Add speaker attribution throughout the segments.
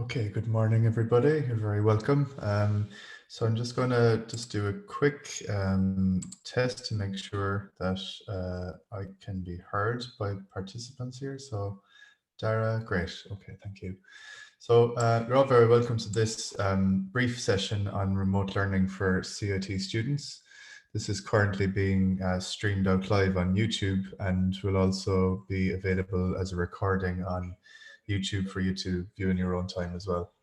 Speaker 1: Okay, good morning, everybody. You're very welcome. So I'm just going to do a quick test to make sure that I can be heard by participants here. So Dara, great. Okay, thank you. So you're all very welcome to this brief session on remote learning for CIT students. This is currently being streamed out live on YouTube and will also be available as a recording on YouTube for you to view in your own time as well.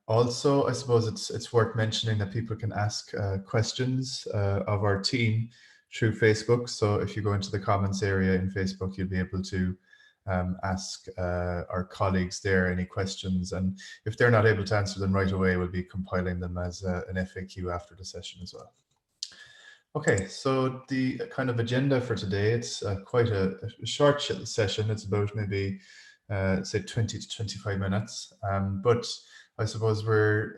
Speaker 1: Also, I suppose it's worth mentioning that people can ask questions of our team through Facebook. So if you go into the comments area in Facebook, you'll be able to ask our colleagues there any questions. And if they're not able to answer them right away, we'll be compiling them as an FAQ after the session as well. Okay, so the kind of agenda for today, it's quite a short session. It's about maybe, say, 20 to 25 minutes. But I suppose we're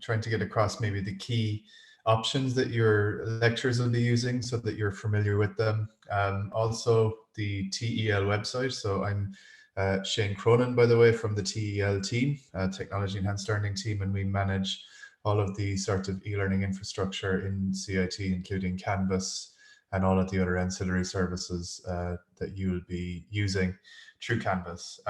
Speaker 1: trying to get across maybe the key options that your lecturers will be using so that you're familiar with them. Also, the TEL website. So I'm Shane Cronin, by the way, from the TEL team, Technology Enhanced Learning team, and we manage all of the sort of e-learning infrastructure in CIT, including Canvas and all of the other ancillary services that you will be using through Canvas.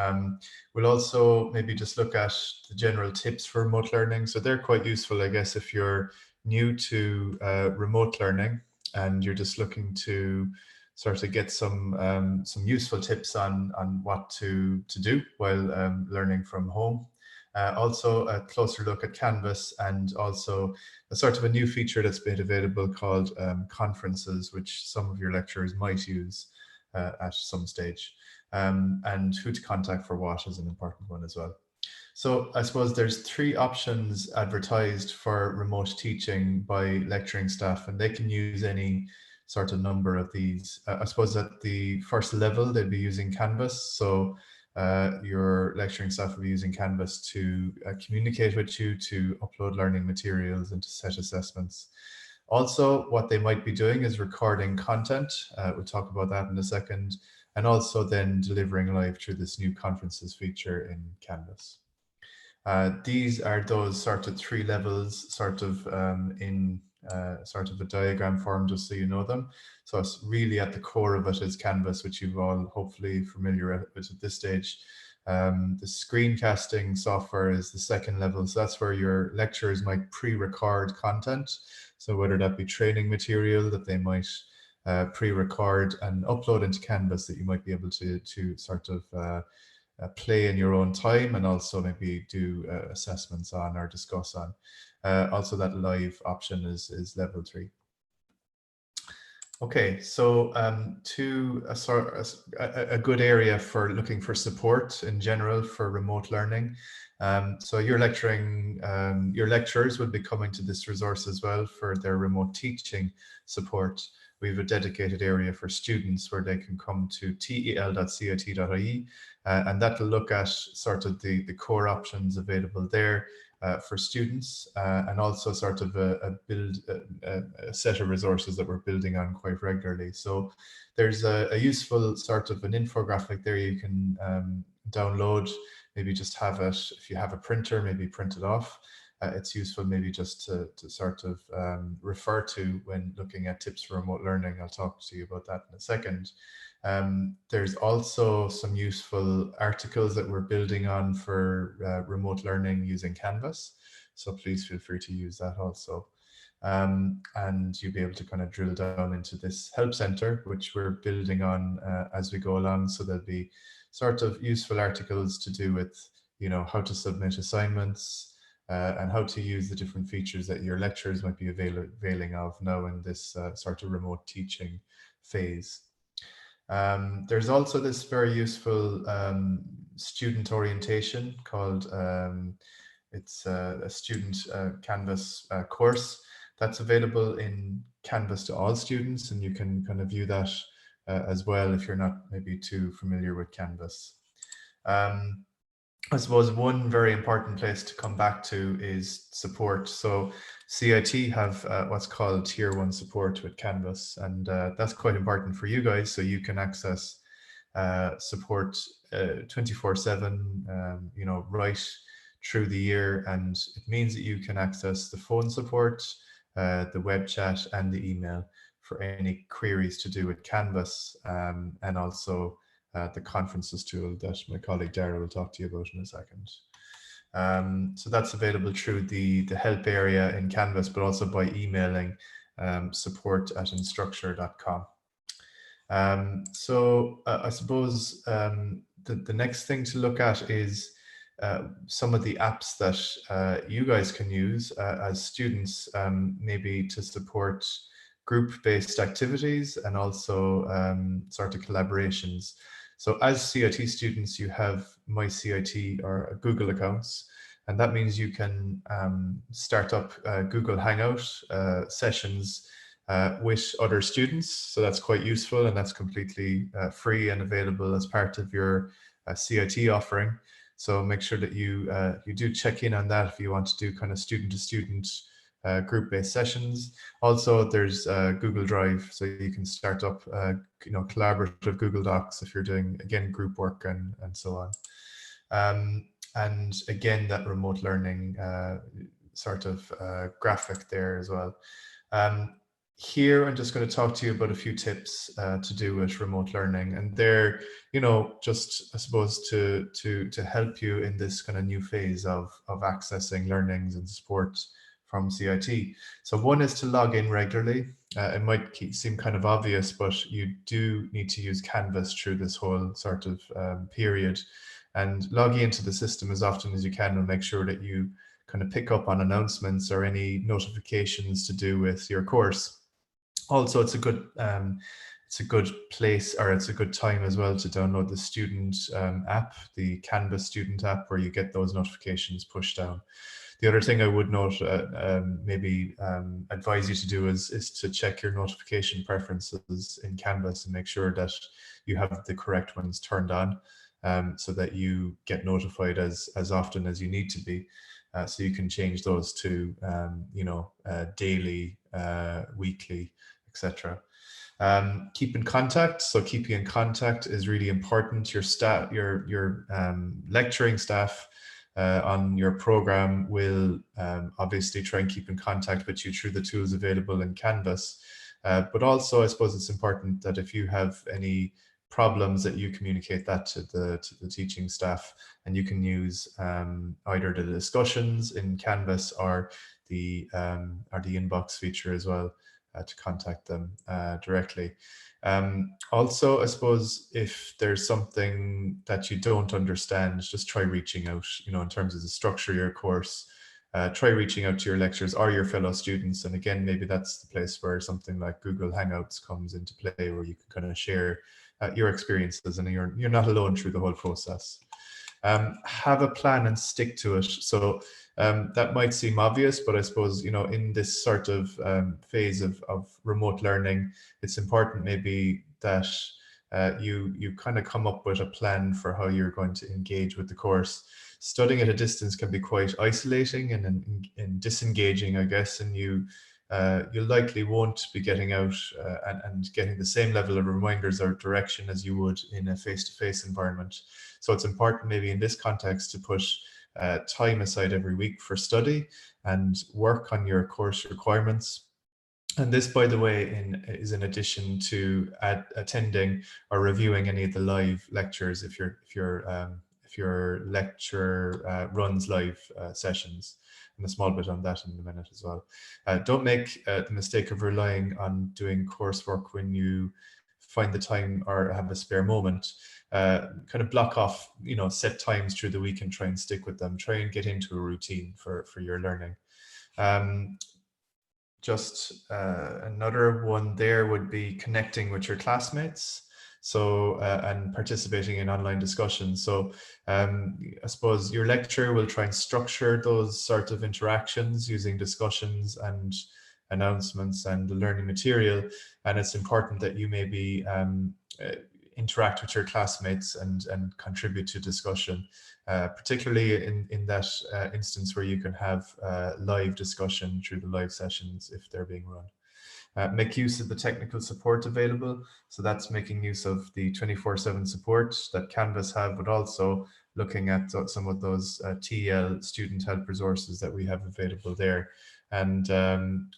Speaker 1: We'll also maybe just look at the general tips for remote learning. So they're quite useful, I guess, if you're new to remote learning and you're just looking to sort of get some useful tips on what to do while learning from home. Also a closer look at Canvas, and also a sort of a new feature that's been available called conferences, which some of your lecturers might use at some stage. And who to contact for what is an important one as well. So I suppose there's three options advertised for remote teaching by lecturing staff, and they can use any sort of number of these. I suppose at the first level, they'll be using Canvas. So your lecturing staff will be using Canvas to communicate with you, to upload learning materials and to set assessments. Also, what they might be doing is recording content. We'll talk about that in a second. And also then delivering live through this new conferences feature in Canvas. These are those sort of three levels, sort of in sort of a diagram form, just so you know them. So it's really at the core of it is Canvas, which you've all hopefully familiar with at this stage. The screencasting software is the second level. So that's where your lecturers might pre-record content. So whether that be training material that they might pre-record and upload into Canvas that you might be able to sort of play in your own time, and also maybe do assessments on or discuss on. Also that live option is level 3. Okay, so a good area for looking for support in general for remote learning. So your lecturers will be coming to this resource as well for their remote teaching support. We have a dedicated area for students where they can come to tel.cit.ie, and that will look at sort of the core options available there for students, and also sort of a set of resources that we're building on quite regularly. So there's a useful sort of an infographic there you can download, maybe just have it, if you have a printer, maybe print it off. It's useful maybe just to sort of refer to when looking at tips for remote learning. I'll talk to you about that in a second. There's also some useful articles that we're building on for remote learning using Canvas. So please feel free to use that also. And you'll be able to kind of drill down into this help center, which we're building on as we go along. So there'll be sort of useful articles to do with, you know, how to submit assignments, and how to use the different features that your lecturers might be availing of now in this sort of remote teaching phase. There's also this very useful student orientation called, it's a student Canvas course that's available in Canvas to all students, and you can kind of view that as well if you're not maybe too familiar with Canvas. I suppose one very important place to come back to is support. So CIT have what's called Tier 1 support with Canvas, and that's quite important for you guys, so you can access support 24/7, right through the year, and it means that you can access the phone support, the web chat, and the email for any queries to do with Canvas, and also the conferences tool that my colleague Dara will talk to you about in a second. So that's available through the help area in Canvas, but also by emailing support@instructure.com. So I suppose the next thing to look at is some of the apps that you guys can use as students, maybe to support group-based activities and also sort of collaborations. So as CIT students, you have My CIT or Google accounts, and that means you can start up Google Hangout sessions with other students. So that's quite useful, and that's completely free and available as part of your CIT offering. So make sure that you do check in on that if you want to do kind of student-to-student group-based sessions. Also, there's Google Drive, so you can start up collaborative Google Docs if you're doing, again, group work and so on. And again, that remote learning sort of graphic there as well. Here, I'm just going to talk to you about a few tips to do with remote learning, and they're, just, I suppose, to help you in this kind of new phase of accessing learnings and support from CIT. So one is to log in regularly. It might seem kind of obvious, but you do need to use Canvas through this whole sort of period, and logging into the system as often as you can will make sure that you kind of pick up on announcements or any notifications to do with your course. Also, it's a good place, or it's a good time as well, to download the student app, the Canvas student app, where you get those notifications pushed down. The other thing I would note, advise you to do is to check your notification preferences in Canvas and make sure that you have the correct ones turned on, so that you get notified as often as you need to be. So you can change those to daily, weekly, etc. Keep in contact. So keeping in contact is really important. Your staff, your lecturing staff on your program will obviously try and keep in contact with you through the tools available in Canvas. But also, I suppose it's important that if you have any problems, that you communicate that to the teaching staff, and you can use either the discussions in Canvas or the inbox feature as well to contact them directly. Also, I suppose if there's something that you don't understand, just try reaching out, in terms of the structure of your course. Try reaching out to your lecturers or your fellow students. And again, maybe that's the place where something like Google Hangouts comes into play, where you can kind of share your experiences, and you're not alone through the whole process. Have a plan and stick to it. So that might seem obvious, but I suppose, in this sort of phase of remote learning, it's important maybe that you kind of come up with a plan for how you're going to engage with the course. Studying at a distance can be quite isolating and disengaging, I guess, and you likely won't be getting out and getting the same level of reminders or direction as you would in a face-to-face environment. So it's important maybe in this context to put time aside every week for study and work on your course requirements. And this, by the way, is in addition to attending or reviewing any of the live lectures if your lecture runs live sessions. And a small bit on that in a minute as well. Don't make the mistake of relying on doing coursework when you find the time or have a spare moment. Kind of block off, set times through the week and try and stick with them. Try and get into a routine for your learning. Just another one there would be connecting with your classmates. So, and participating in online discussions. So I suppose your lecturer will try and structure those sort of interactions using discussions and announcements and the learning material. And it's important that you maybe interact with your classmates and contribute to discussion, particularly in that instance where you can have live discussion through the live sessions if they're being run. Make use of the technical support available. So that's making use of the 24/7 support that Canvas have, but also looking at some of those TL student help resources that we have available there. And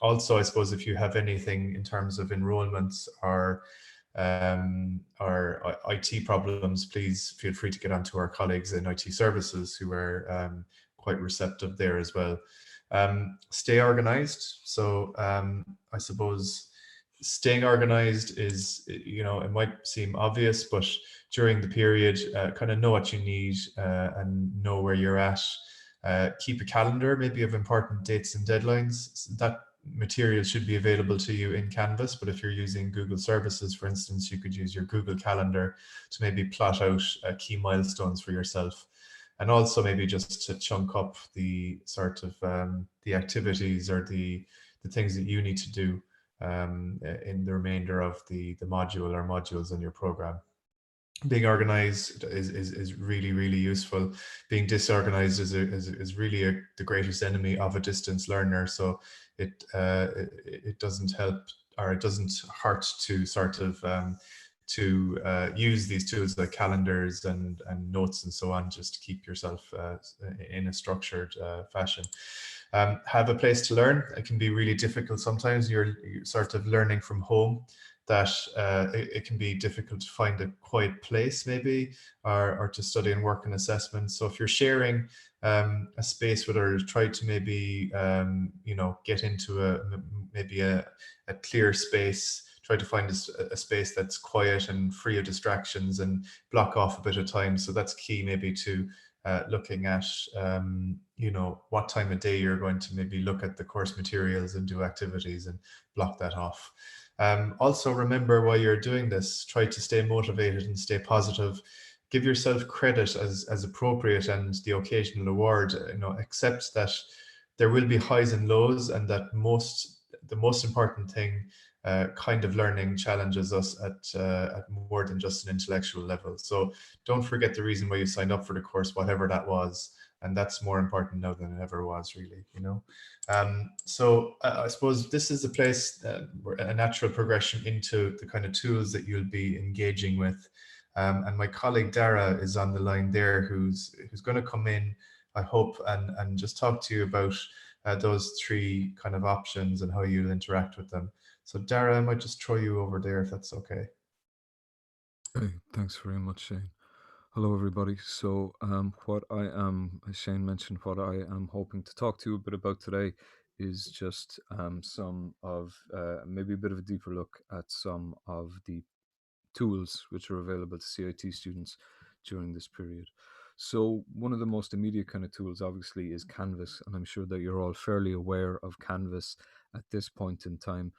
Speaker 1: also, I suppose if you have anything in terms of enrollments or IT problems, please feel free to get onto our colleagues in IT services who are quite receptive there as well. Stay organized. So I suppose staying organized is, it might seem obvious, but during the period, kind of know what you need and know where you're at. Keep a calendar, maybe of important dates and deadlines. That material should be available to you in Canvas, but if you're using Google services, for instance, you could use your Google Calendar to maybe plot out key milestones for yourself. And also maybe just to chunk up the sort of the activities or the things that you need to do in the remainder of the module or modules in your program. Being organized is really, really useful. Being disorganized is really the greatest enemy of a distance learner. So it doesn't help, or it doesn't hurt to sort of use these tools like calendars and notes and so on, just to keep yourself in a structured fashion. Have a place to learn. It can be really difficult sometimes. You're sort of learning from home, that it can be difficult to find a quiet place maybe, or to study and work in assessment. So if you're sharing a space with others, try to maybe get into maybe a clear space. Try to find a space that's quiet and free of distractions, and block off a bit of time. So that's key, maybe to looking at what time of day you're going to maybe look at the course materials and do activities, and block that off. Also, remember while you're doing this, try to stay motivated and stay positive. Give yourself credit as appropriate, and the occasional award. Accept that there will be highs and lows, and that the most important thing, kind of learning challenges us at more than just an intellectual level. So don't forget the reason why you signed up for the course, whatever that was, and that's more important now than it ever was, really. So I suppose this is a place, a natural progression into the kind of tools that you'll be engaging with. And my colleague Dara is on the line there, who's going to come in, I hope, and just talk to you about those three kind of options and how you'll interact with them. So Dara, I might just throw you over there if that's okay.
Speaker 2: Hey, thanks very much, Shane. Hello, everybody. So, what I am, as Shane mentioned, what I am hoping to talk to you a bit about today is just some of maybe a bit of a deeper look at some of the tools which are available to CIT students during this period. So, one of the most immediate kind of tools, obviously, is Canvas, and I'm sure that you're all fairly aware of Canvas at this point in time.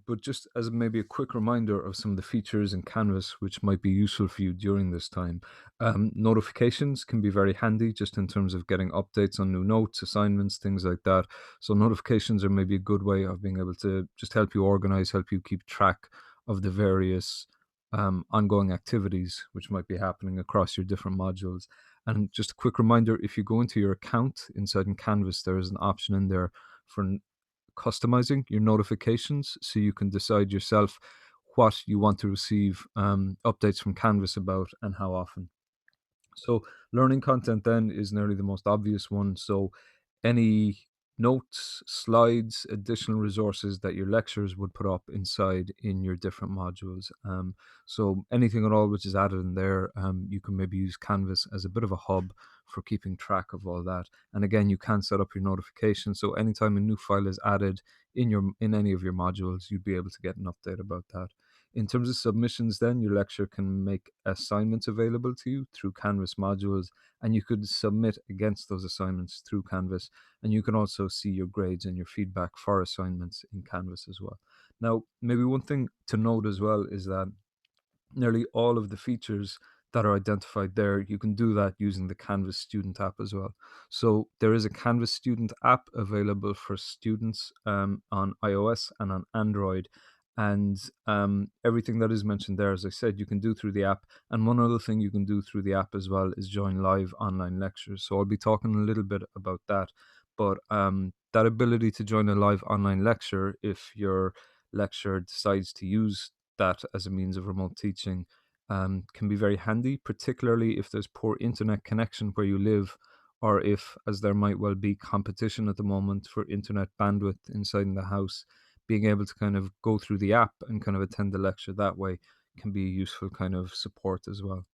Speaker 2: But just as maybe a quick reminder of some of the features in Canvas which might be useful for you during this time. Notifications can be very handy just in terms of getting updates on new notes, assignments, things like that. So notifications are maybe a good way of being able to just help you organize, help you keep track of the various ongoing activities which might be happening across your different modules. And just a quick reminder, if you go into your account inside in Canvas, there is an option in there for customizing your notifications, so you can decide yourself what you want to receive updates from Canvas about and how often. So learning content then is nearly the most obvious one. So any notes, slides, additional resources that your lecturers would put up inside in your different modules. So anything at all which is added in there, you can maybe use Canvas as a bit of a hub for keeping track of all that. And again, you can set up your notifications. So anytime a new file is added in any of your modules, you'd be able to get an update about that. In terms of submissions, then your lecturer can make assignments available to you through Canvas modules, and you could submit against those assignments through Canvas. And you can also see your grades and your feedback for assignments in Canvas as well. Now, maybe one thing to note as well is that nearly all of the features that are identified there, you can do that using the Canvas Student app as well. So there is a Canvas Student app available for students on iOS and on Android. And everything that is mentioned there, as I said, you can do through the app. And one other thing you can do through the app as well is join live online lectures. So I'll be talking a little bit about that. But that ability to join a live online lecture, if you're lecturer decides to use that as a means of remote teaching, can be very handy, particularly if there's poor internet connection where you live, or if, as there might well be, competition at the moment for internet bandwidth inside the house. Being able to kind of go through the app and kind of attend the lecture that way can be a useful kind of support as well.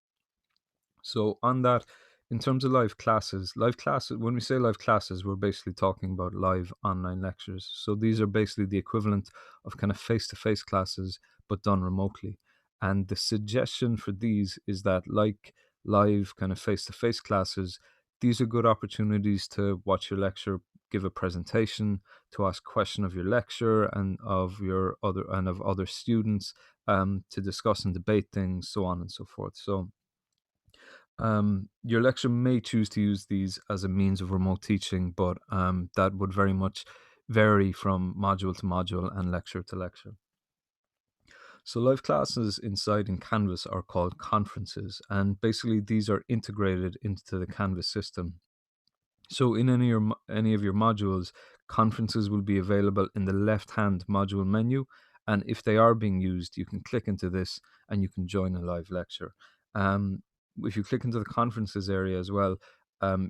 Speaker 2: So on that, in terms of live classes, when we say live classes, we're basically talking about live online lectures. So these are basically the equivalent of kind of face-to-face classes, but done remotely. And the suggestion for these is that, like live kind of face-to-face classes, these are good opportunities to watch your lecture, give a presentation, to ask question of your lecturer and of other students, to discuss and debate things, so on and so forth. So your lecturer may choose to use these as a means of remote teaching, but that would very much vary from module to module and lecture to lecture. So live classes inside in Canvas are called conferences, and basically these are integrated into the Canvas system. So in any of your modules, conferences will be available in the left-hand module menu, and if they are being used, you can click into this and you can join a live lecture. Um, if you click into the conferences area as well,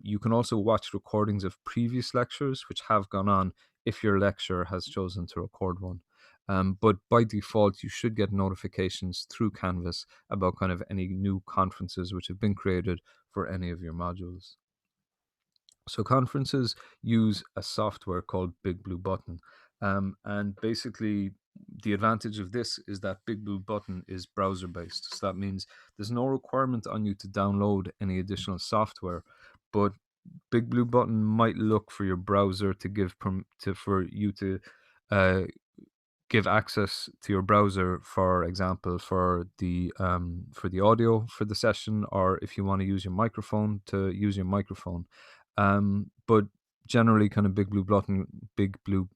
Speaker 2: you can also watch recordings of previous lectures which have gone on if your lecturer has chosen to record one. But by default, you should get notifications through Canvas about kind of any new conferences which have been created for any of your modules. So conferences use a software called Big Blue Button. And basically, the advantage of this is that Big Blue Button is browser based. So that means there's no requirement on you to download any additional software, but Big Blue Button might look for your browser to for you to uh, give access to your browser, for example, for the audio for the session, or if you want to use your microphone, to use your microphone. But generally, kind of Big Blue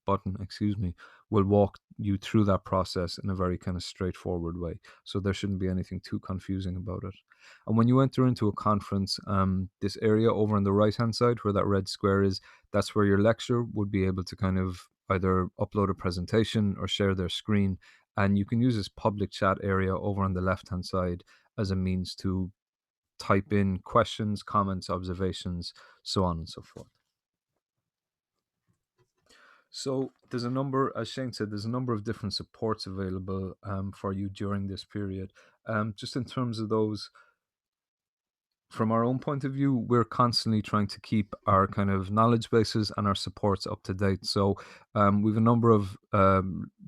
Speaker 2: Button, excuse me, will walk you through that process in a very kind of straightforward way. So there shouldn't be anything too confusing about it. And when you enter into a conference, this area over on the right hand side where that red square is, that's where your lecturer would be able to kind of either upload a presentation or share their screen. And you can use this public chat area over on the left hand side as a means to type in questions, comments, observations, so on and so forth. So there's a number, as Shane said, there's a number of different supports available for you during this period. Just in terms of those, from our own point of view, we're constantly trying to keep our kind of knowledge bases and our supports up to date. So we have a number of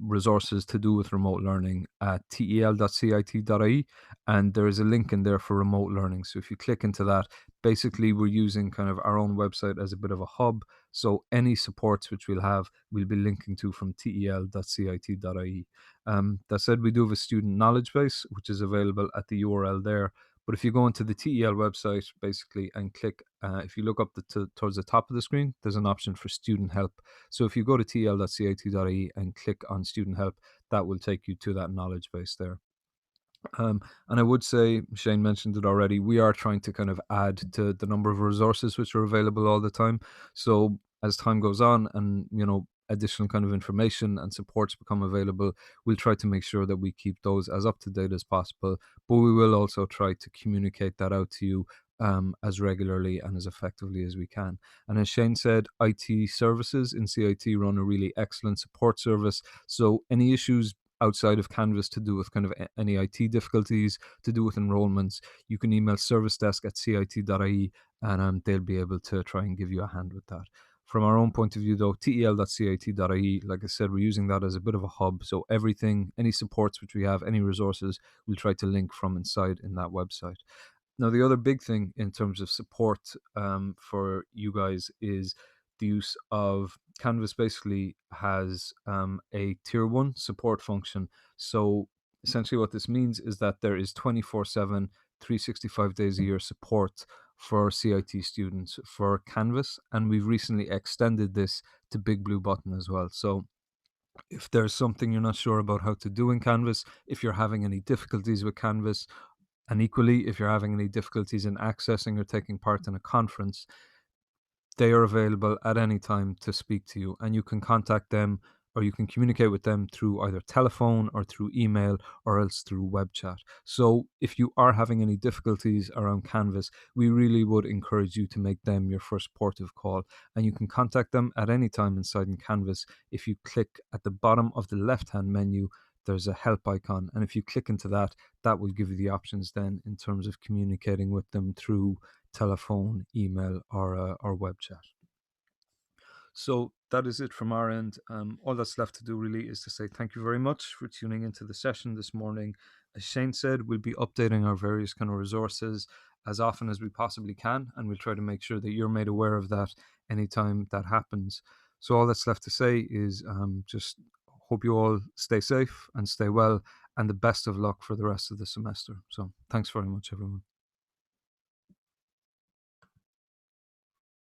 Speaker 2: resources to do with remote learning at tel.cit.ie, and there is a link in there for remote learning. So if you click into that, basically we're using kind of our own website as a bit of a hub. So any supports which we'll have, we'll be linking to from tel.cit.ie. That said, we do have a student knowledge base, which is available at the URL there. But if you go into the TEL website, basically, and click, if you look up towards the top of the screen, there's an option for student help. So if you go to tel.cit.ie and click on student help, that will take you to that knowledge base there. And I would say, Shane mentioned it already, we are trying to kind of add to the number of resources which are available all the time. So as time goes on and, additional kind of information and supports become available, we'll try to make sure that we keep those as up to date as possible. But we will also try to communicate that out to you as regularly and as effectively as we can. And as Shane said, IT services in CIT run a really excellent support service. So any issues outside of Canvas to do with kind of any IT difficulties, to do with enrollments, you can email servicedesk@cit.ie, and they'll be able to try and give you a hand with that. From our own point of view, though, tel.cit.ie, like I said, we're using that as a bit of a hub. So everything, any supports which we have, any resources, we'll try to link from inside in that website. Now, the other big thing in terms of support for you guys is the use of Canvas. Basically has a tier 1 support function. So essentially what this means is that there is 24/7, 365 days a year support for CIT students for Canvas, and we've recently extended this to Big Blue Button as well. So if there's something you're not sure about how to do in Canvas, if you're having any difficulties with Canvas, and equally, if you're having any difficulties in accessing or taking part in a conference, they are available at any time to speak to you, and you can contact them, or you can communicate with them through either telephone or through email or else through web chat. So if you are having any difficulties around Canvas, we really would encourage you to make them your first port of call. And you can contact them at any time inside in Canvas. If you click at the bottom of the left-hand menu, there's a help icon. And if you click into that, that will give you the options then in terms of communicating with them through telephone, email, or web chat. So that is it from our end. All that's left to do really is to say thank you very much for tuning into the session this morning. As Shane said, we'll be updating our various kind of resources as often as we possibly can, and we'll try to make sure that you're made aware of that anytime that happens. So all that's left to say is just hope you all stay safe and stay well, and the best of luck for the rest of the semester. So thanks very much, everyone.